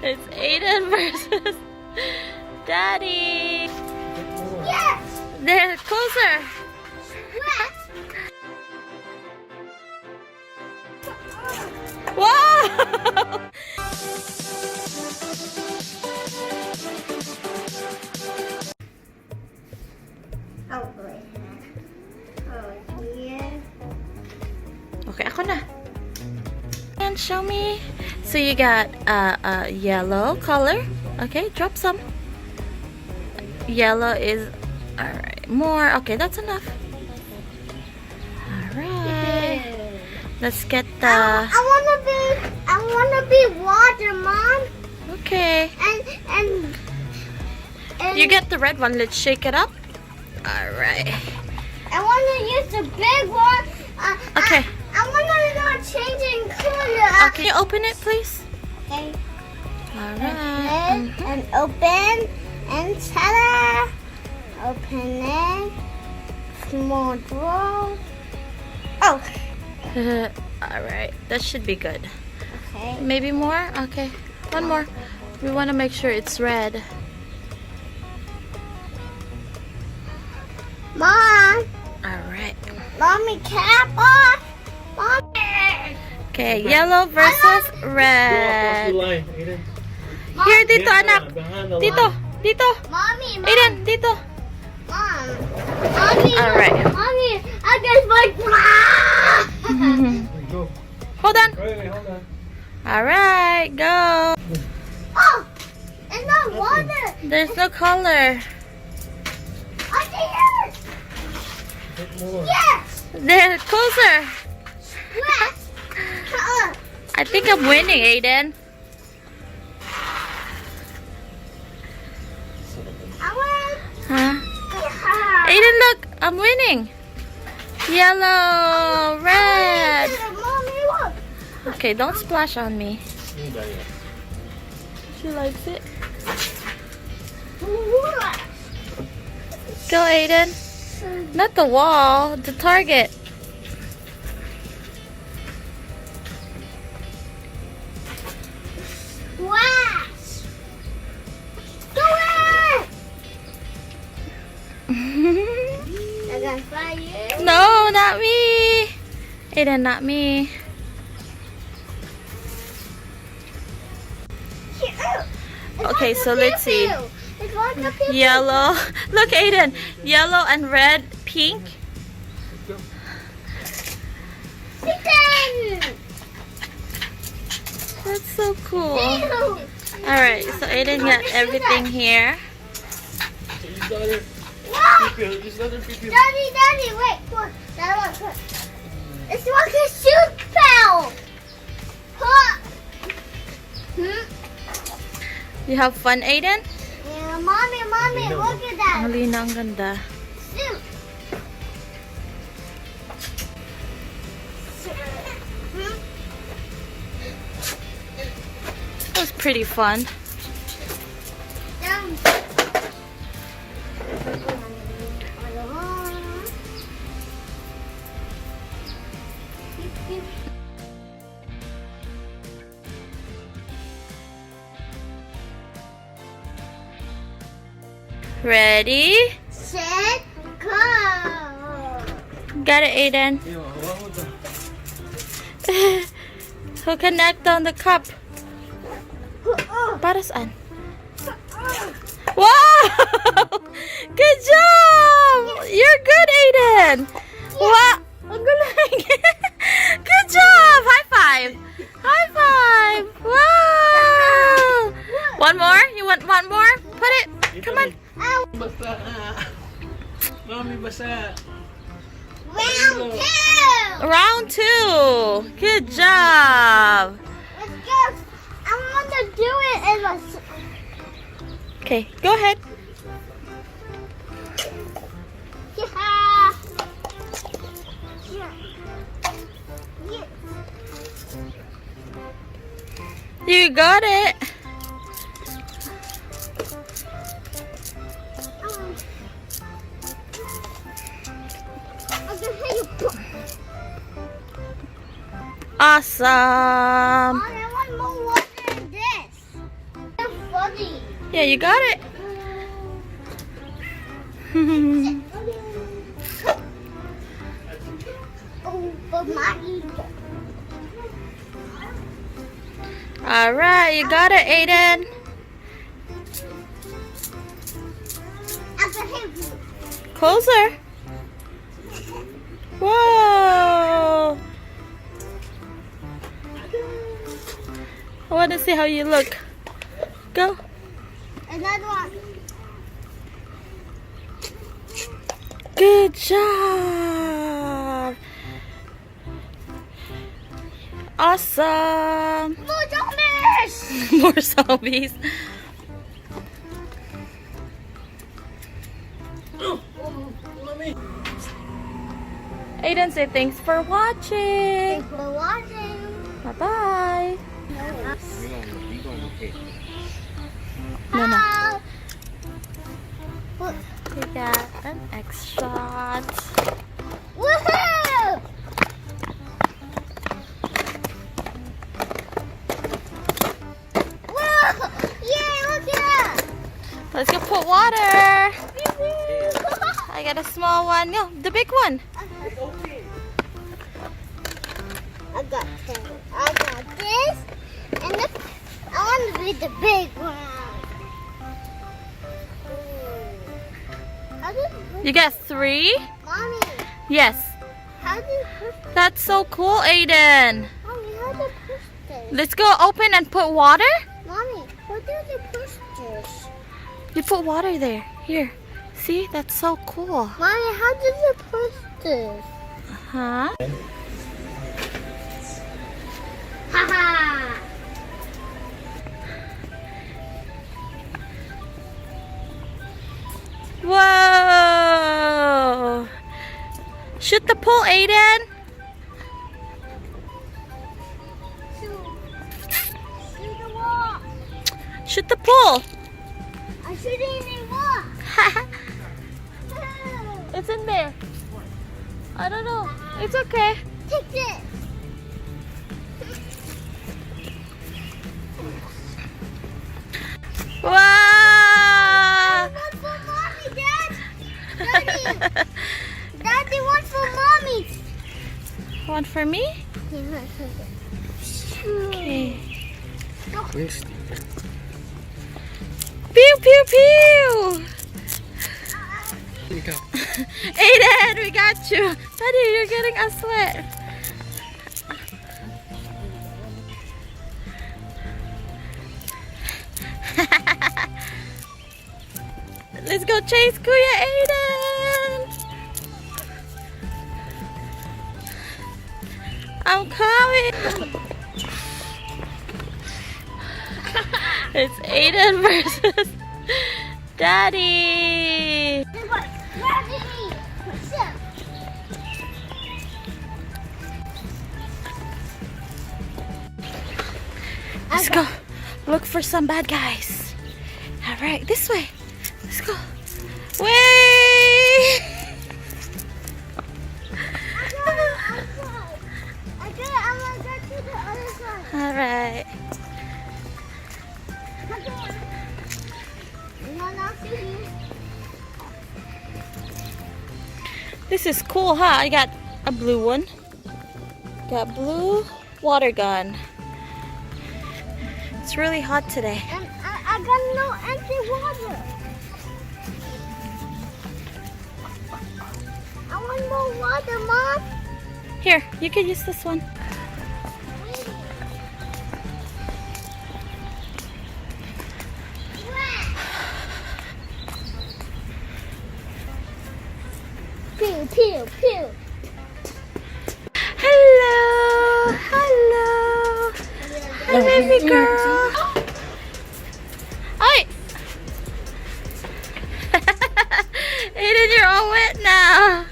It's Aeden versus Daddy. Yes! They're closer. Wow! Oh, wait. Oh, yeah. Okay, ako na. And show me. So you got a yellow color. Okay, drop some. Yellow is alright. More. Okay, that's enough. Alright. Let's get the. I wanna be water, Mom. Okay. And You get the red one. Let's shake it up. Alright. I wanna use the big one. Okay. I wanna not changing color. Can you open it, please? Okay. Alright. And open and ta-da! Open it. Small drawer. Oh. Alright. That should be good. Okay. Maybe more? Okay. One more. We want to make sure it's red. Mom. Alright. Mommy, cap off. Mommy. Okay, yellow versus red. Here, dito anak. Dito. Dito. Mommy, Mom. Aiden, dito. Mom. Mommy. Alright. Mommy, I just like. Hold on. Wait, hold on. Alright, go. Oh, it's not water. There's no color. I see it. Yes. They're closer. Yes. I think I'm winning, Aiden. I want. Huh? Aiden, look. I'm winning. Yellow, red. Mommy, look. Okay, don't splash on me. She likes it. Go, Aiden. Not the wall, the target. Splash. Do it. I'm gonna fire you. No, not me. Aiden, not me. Okay, so let's see. It's like a pew-pew. Yellow. Look, Aiden. Yellow and red, pink. Chicken. That's so cool. Ew. Alright, so Aiden got everything here. What? Daddy, wait. Look. Daddy, look. It's like a shoot pal. Huh? You have fun, Aiden? Yeah, mommy, look at that. Ang linaw, ang ganda. Shoot. It was pretty fun. Down. Ready? Set, go. Got it, Aiden. Who connect on the cup? Para saan? Wow! Good job! You're good, Aiden! Wow! Ang galing! Good job! High five! High five! Wow! One more? You want one more? Put it. Come on. Basa. Mami, basa. Round 2. Round 2. Good job. Let's go. I want to do it in a... Okay, go ahead. Yeah. Yeah. You got it. Awesome. Mommy, I want more water than this. So funny. Yeah, you got it. Oh, but Maggie. Alright, you got it, Aiden. Closer. Whoa. I want to see how you look. Go. Another one. Good job. Awesome. More zombies. More zombies. Mommy. Aiden, say thanks for watching. Thanks for watching. Bye-bye. You gonna hit. No, no. What? We got an X-Shot. Woohoo! Whoa! Yay, look at that! Let's go put water. I got a small one. No, the big one. I got 10. I got this. And this. I want to be the big one. How do you push You got 3? Mommy, Yes. how do you push That's so cool, Aiden. Mommy, how do you push this? Let's go open and put water. Mommy, how do you push this? You put water there. Here. See? That's so cool. Mommy, how do you push this? Huh? Haha! Whoa! Shoot the pole, Aiden. Shoot the wall! Shoot the pole. I'm shooting the wall! It's in there. I don't know. It's okay. Take this! Wow! One for mommy, Dad! Daddy! Daddy, one for mommy! One for me? Okay. Pew, pew, pew! Aiden, we got you. Daddy, you're getting us wet. Let's go chase Kuya, Aiden. I'm coming. It's Aiden versus Daddy. Let's go look for some bad guys. All right, this way. Let's go. Way! All right. This is cool, huh? I got a blue one. Got blue water gun. It's really hot today. And I got no empty water. I want more water, Mom. Here, you can use this one. Pew, pew, pew. Hello, hello. Hi, baby girl. Hi. Aiden, you're all wet now.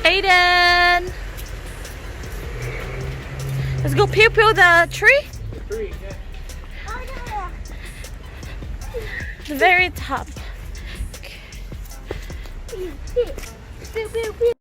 Aiden. Let's go pew pew the tree. The very top. Pew, pew. pew, pew, pew.